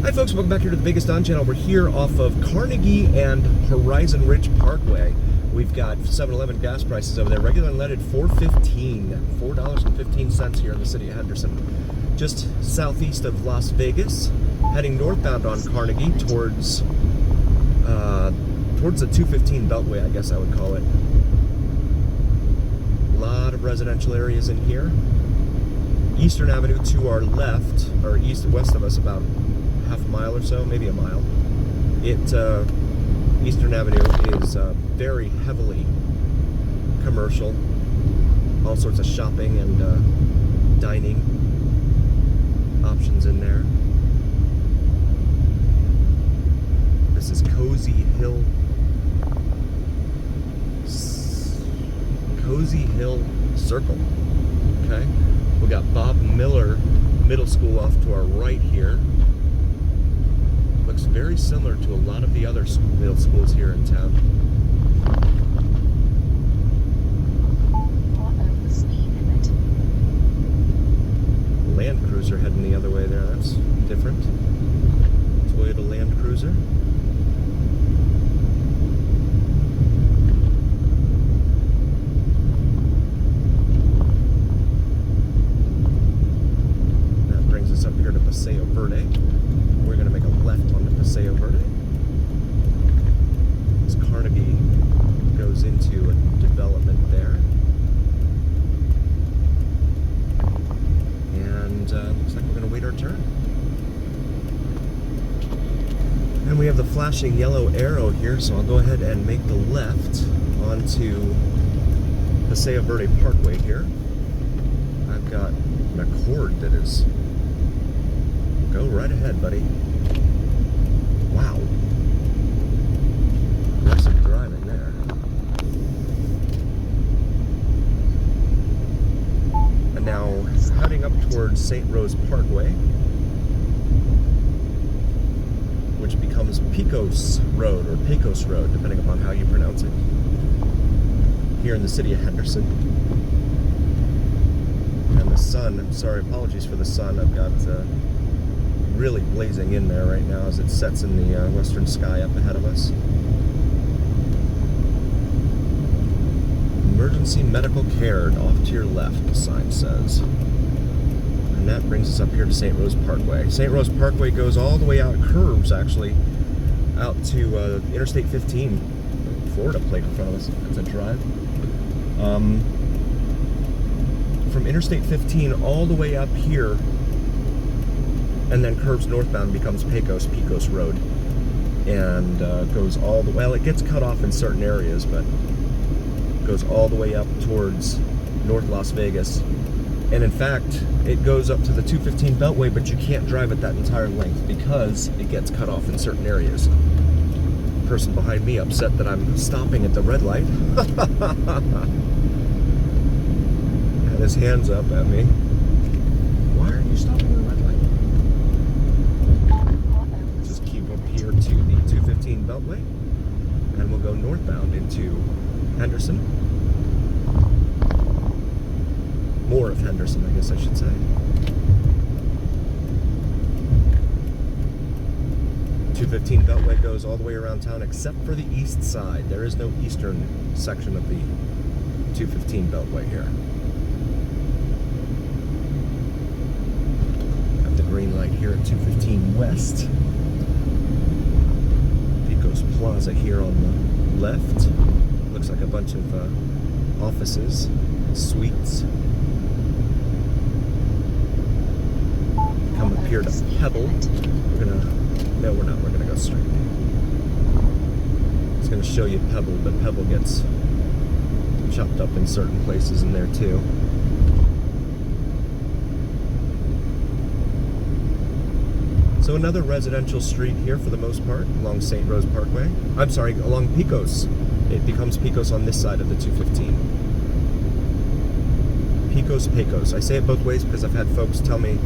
Hi folks, welcome back here to the Vegas Don channel. We're here off of Carnegie and Horizon Ridge Parkway. We've got 7-Eleven gas prices over there. Regular unleaded $4.15 here in the city of Henderson. Just southeast of Las Vegas, heading northbound on Carnegie towards the 215 Beltway, I guess I would call it. A lot of residential areas in here. Eastern Avenue to our left, or east and west of us, about half a mile or so, maybe a mile. Eastern Avenue is very heavily commercial. All sorts of shopping and dining options in there. This is Cozy Hill Circle. Okay, we got Bob Miller Middle School off to our right here. Looks very similar to a lot of the other middle schools here in town. The speed limit. Land Cruiser heading the other way there. That's different. Toyota Land Cruiser. That brings us up here to Paseo Verde. We're going to make a left onto Paseo Verde. As Carnegie goes into a development there. And looks like we're going to wait our turn. And we have the flashing yellow arrow here, so I'll go ahead and make the left onto Paseo Verde Parkway here. I've got an Accord that is... Go right ahead, buddy. Wow. Aggressive driving there. And now heading up towards St. Rose Parkway, which becomes Pecos Road, or Pecos Road, depending upon how you pronounce it, here in the city of Henderson. And the sun, I'm sorry, apologies for the sun. I've got really blazing in there right now as it sets in the western sky up ahead of us. Emergency medical care off to your left, the sign says. And that brings us up here to St. Rose Parkway. St. Rose Parkway goes all the way out, curves actually, out to Interstate 15. Florida plate in front of us. That's a drive. From Interstate 15 all the way up here, and then curves northbound, becomes Pecos Road, and goes all the way, well, it gets cut off in certain areas, but goes all the way up towards North Las Vegas. And in fact, it goes up to the 215 Beltway, but you can't drive it that entire length because it gets cut off in certain areas. Person behind me upset that I'm stopping at the red light. Had his hands up at me. Why are you stopping at the red light? Here to the 215 Beltway, and we'll go northbound into Henderson. More of Henderson, I guess I should say. The 215 Beltway goes all the way around town except for the east side. There is no eastern section of the 215 Beltway here. Got the green light here at 215 West. Plaza here on the left. Looks like a bunch of offices, suites. Come up here to Pebble. No, we're not. We're gonna go straight. It's gonna show you Pebble, but Pebble gets chopped up in certain places in there too. So another residential street here for the most part, along St. Rose Parkway. I'm sorry, along Pecos. It becomes Pecos on this side of the 215. Pecos. I say it both ways because I've had folks tell me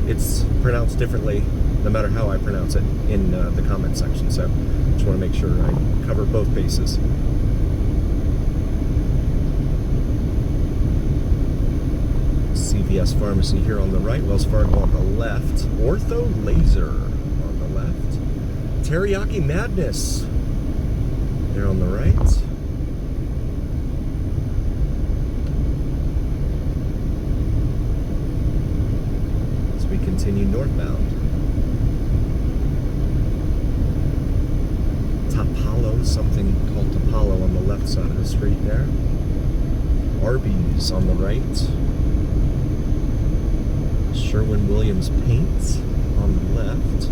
it's pronounced differently no matter how I pronounce it in the comment section. So just want to make sure I cover both bases. CVS Pharmacy here on the right, Wells Fargo on the left, Ortho Laser left. Teriyaki Madness there on the right. As we continue northbound. Tapalo, something called Tapalo on the left side of the street there. Arby's on the right. Sherwin-Williams Paints on the left.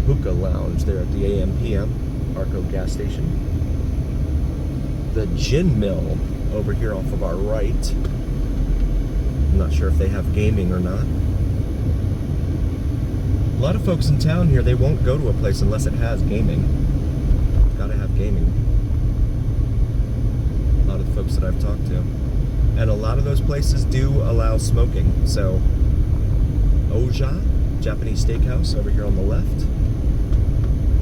Hookah Lounge there at the AM/PM Arco gas station. The Gin Mill over here off of our right. I'm not sure if they have gaming or not. A lot of folks in town here, they won't go to a place unless it has gaming. Gotta have gaming. A lot of the folks that I've talked to. And a lot of those places do allow smoking. So, Oja, Japanese Steakhouse over here on the left.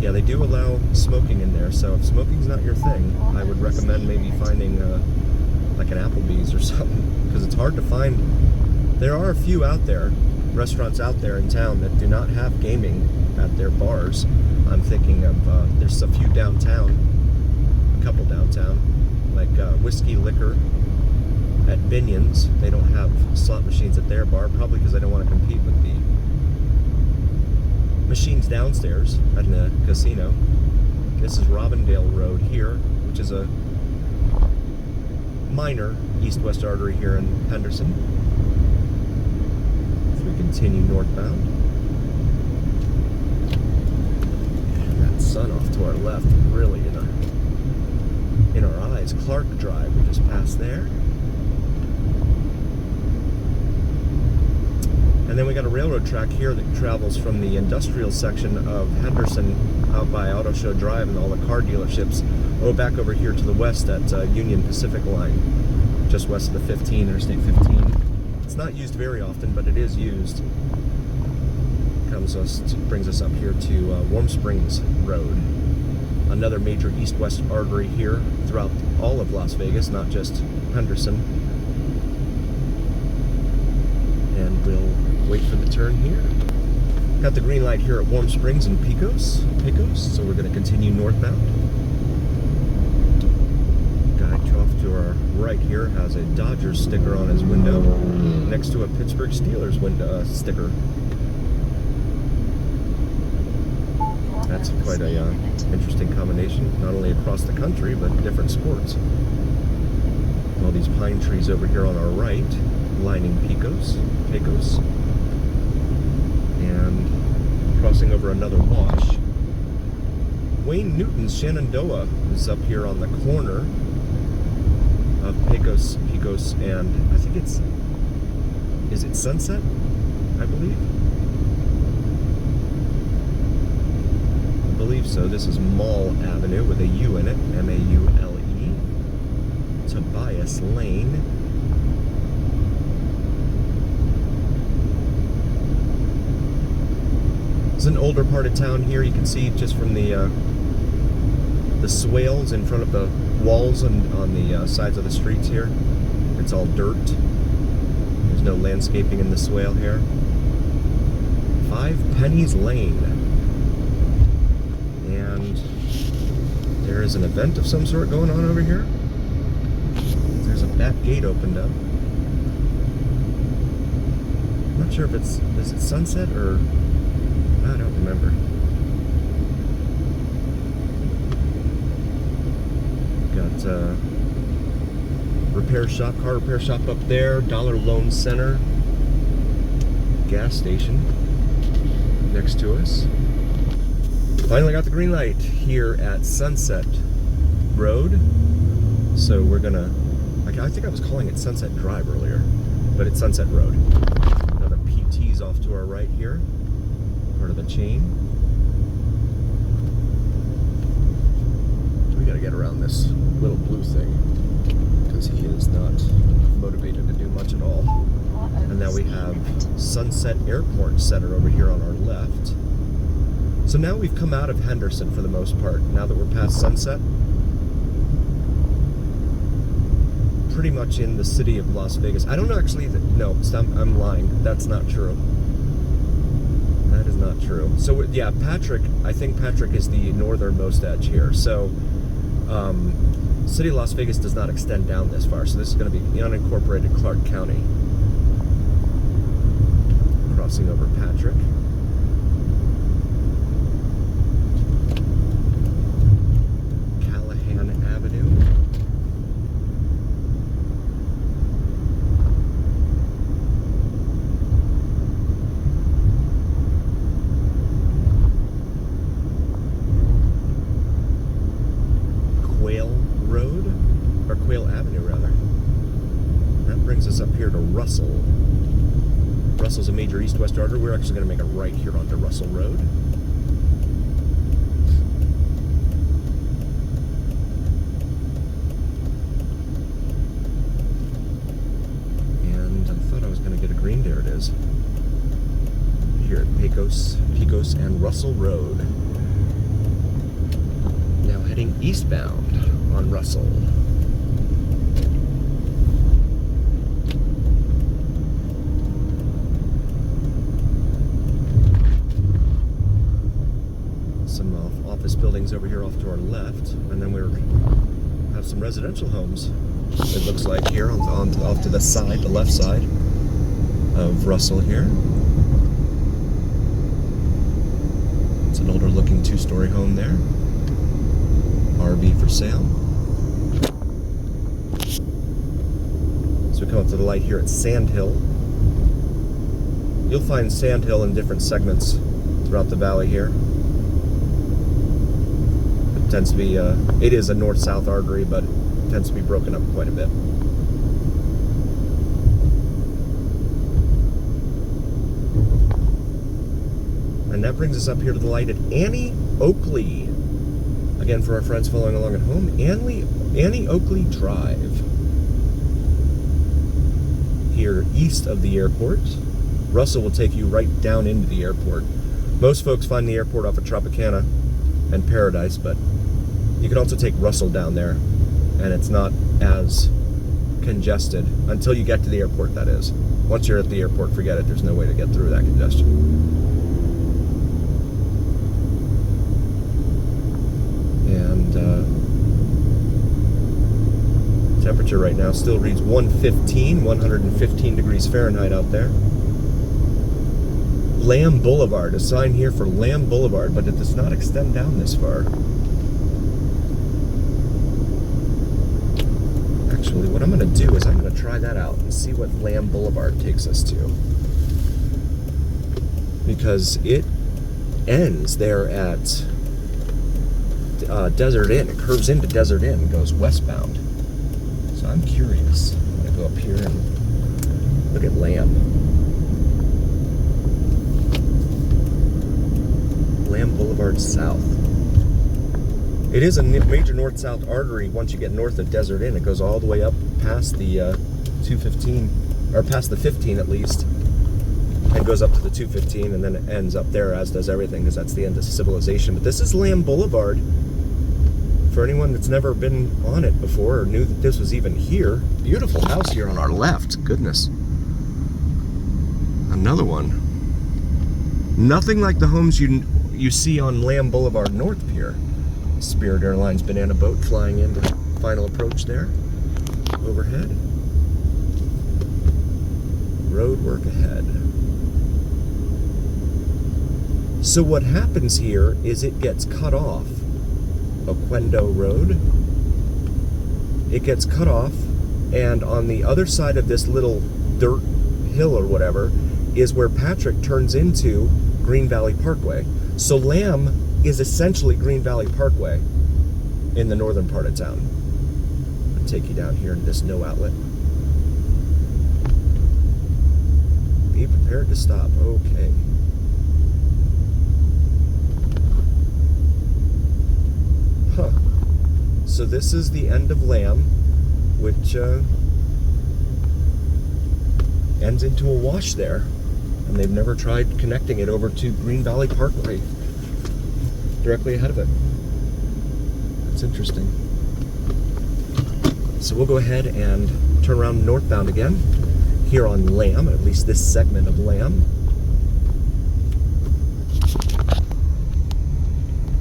Yeah, they do allow smoking in there. So if smoking's not your thing, I would recommend maybe finding like an Applebee's or something. Because it's hard to find. There are a few out there, restaurants out there in town that do not have gaming at their bars. I'm thinking of, there's a few downtown, a couple downtown, like Whiskey Liquor at Binion's. They don't have slot machines at their bar, probably because they don't want to compete with the machines downstairs at the casino. This is Robindale Road here, which is a minor east-west artery here in Henderson. Continue northbound. And that sun off to our left, really in our eyes. Clark Drive, we just passed there. And then we got a railroad track here that travels from the industrial section of Henderson out by Auto Show Drive and all the car dealerships, back over here to the west at Union Pacific Line, just west of the 15, Interstate 15. It's not used very often, but it is used. Brings us up here to Warm Springs Road, another major east-west artery here throughout all of Las Vegas, not just Henderson. And we'll wait for the turn here. Got the green light here at Warm Springs and Pecos, so we're going to continue northbound. Off to our right here has a Dodgers sticker on his window next to a Pittsburgh Steelers window sticker. That's quite a interesting combination, not only across the country but different sports. All these pine trees over here on our right lining Pecos, and crossing over another wash. Wayne Newton's Shenandoah is up here on the corner of Pecos, and I think is it Sunset, I believe? I believe so. This is Mall Avenue with a U in it, M-A-U-L-E. Tobias Lane. It's an older part of town here. You can see just from the swales in front of the walls and on the sides of the streets here. It's all dirt. There's no landscaping in the swale here. 5 Pennies Lane. And there is an event of some sort going on over here. There's a back gate opened up. I'm not sure if is it Sunset or, I don't remember. Got car repair shop up there, Dollar Loan Center, gas station next to us. Finally got the green light here at Sunset Road. So we're gonna, I think I was calling it Sunset Drive earlier, but it's Sunset Road. Another PT's off to our right here, part of the chain. We gotta get around this little blue thing, because he is not motivated to do much at all. And now we have Sunset Airport Center over here on our left. So now we've come out of Henderson for the most part, now that we're past Sunset. pretty much in the city of Las Vegas. I don't actually, no, I'm lying. That's not true. That is not true. So yeah, I think Patrick is the northernmost edge here. So city of Las Vegas does not extend down this far. So this is going to be unincorporated Clark County. Crossing over Patrick. Up here to Russell. Russell's a major east-west artery. We're actually going to make a right here onto Russell Road. And I thought I was going to get a green. There it is. Here at Pecos and Russell Road. Now heading eastbound on Russell. Buildings over here off to our left, and then we have some residential homes. It looks like here off to the side, the left side of Russell here. It's an older looking 2-story home there. RV for sale. So we come up to the light here at Sand Hill. You'll find Sand Hill in different segments throughout the valley here. Tends to be, it is a north-south artery, but it tends to be broken up quite a bit. And that brings us up here to the light at Annie Oakley. Again, for our friends following along at home, Annie Oakley Drive. Here east of the airport. Russell will take you right down into the airport. Most folks find the airport off of Tropicana and Paradise, but you can also take Russell down there, and it's not as congested until you get to the airport, that is. Once you're at the airport, forget it. There's no way to get through that congestion. And temperature right now still reads 115 degrees Fahrenheit out there. Lamb Boulevard, a sign here for Lamb Boulevard, but it does not extend down this far. Actually, what I'm going to do is I'm going to try that out and see what Lamb Boulevard takes us to. Because it ends there at Desert Inn. It curves into Desert Inn and goes westbound. So I'm curious. I'm going to go up here and look at Lamb. Lamb Boulevard South. It is a major north-south artery once you get north of Desert Inn. It goes all the way up past the 215, or past the 15 at least, and goes up to the 215, and then it ends up there, as does everything, because that's the end of civilization. But this is Lamb Boulevard. For anyone that's never been on it before or knew that this was even here, beautiful house here on our left. Goodness. Another one. Nothing like the homes you see on Lamb Boulevard North Pier. Spirit Airlines banana boat flying into final approach there. Overhead. Road work ahead. So what happens here is it gets cut off. Oquendo Road. It gets cut off, and on the other side of this little dirt hill or whatever is where Patrick turns into Green Valley Parkway. So Lamb is essentially Green Valley Parkway in the northern part of town. I'll take you down here to this no outlet. Be prepared to stop. Okay. Huh. So this is the end of Lamb, which ends into a wash there. And they've never tried connecting it over to Green Valley Parkway directly ahead of it. That's interesting. So we'll go ahead and turn around northbound again here on Lamb, at least this segment of Lamb.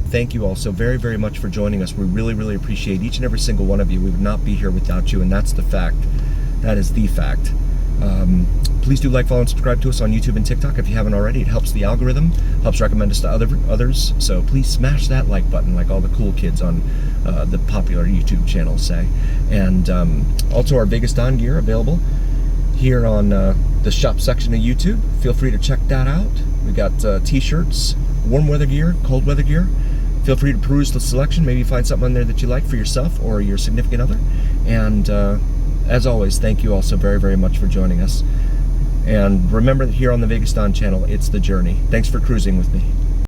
Thank you all so very, very much for joining us. We really, really appreciate each and every single one of you. We would not be here without you, and that's the fact. That is the fact. Please do like, follow, and subscribe to us on YouTube and TikTok if you haven't already. It helps the algorithm, helps recommend us to others. So please smash that like button like all the cool kids on the popular YouTube channels say. And also our Vegas Don gear available here on the shop section of YouTube. Feel free to check that out. We got t-shirts, warm weather gear, cold weather gear. Feel free to peruse the selection. Maybe find something on there that you like for yourself or your significant other. And as always, thank you all so very, very much for joining us. And remember that here on the Vegas Don channel, it's the journey. Thanks for cruising with me.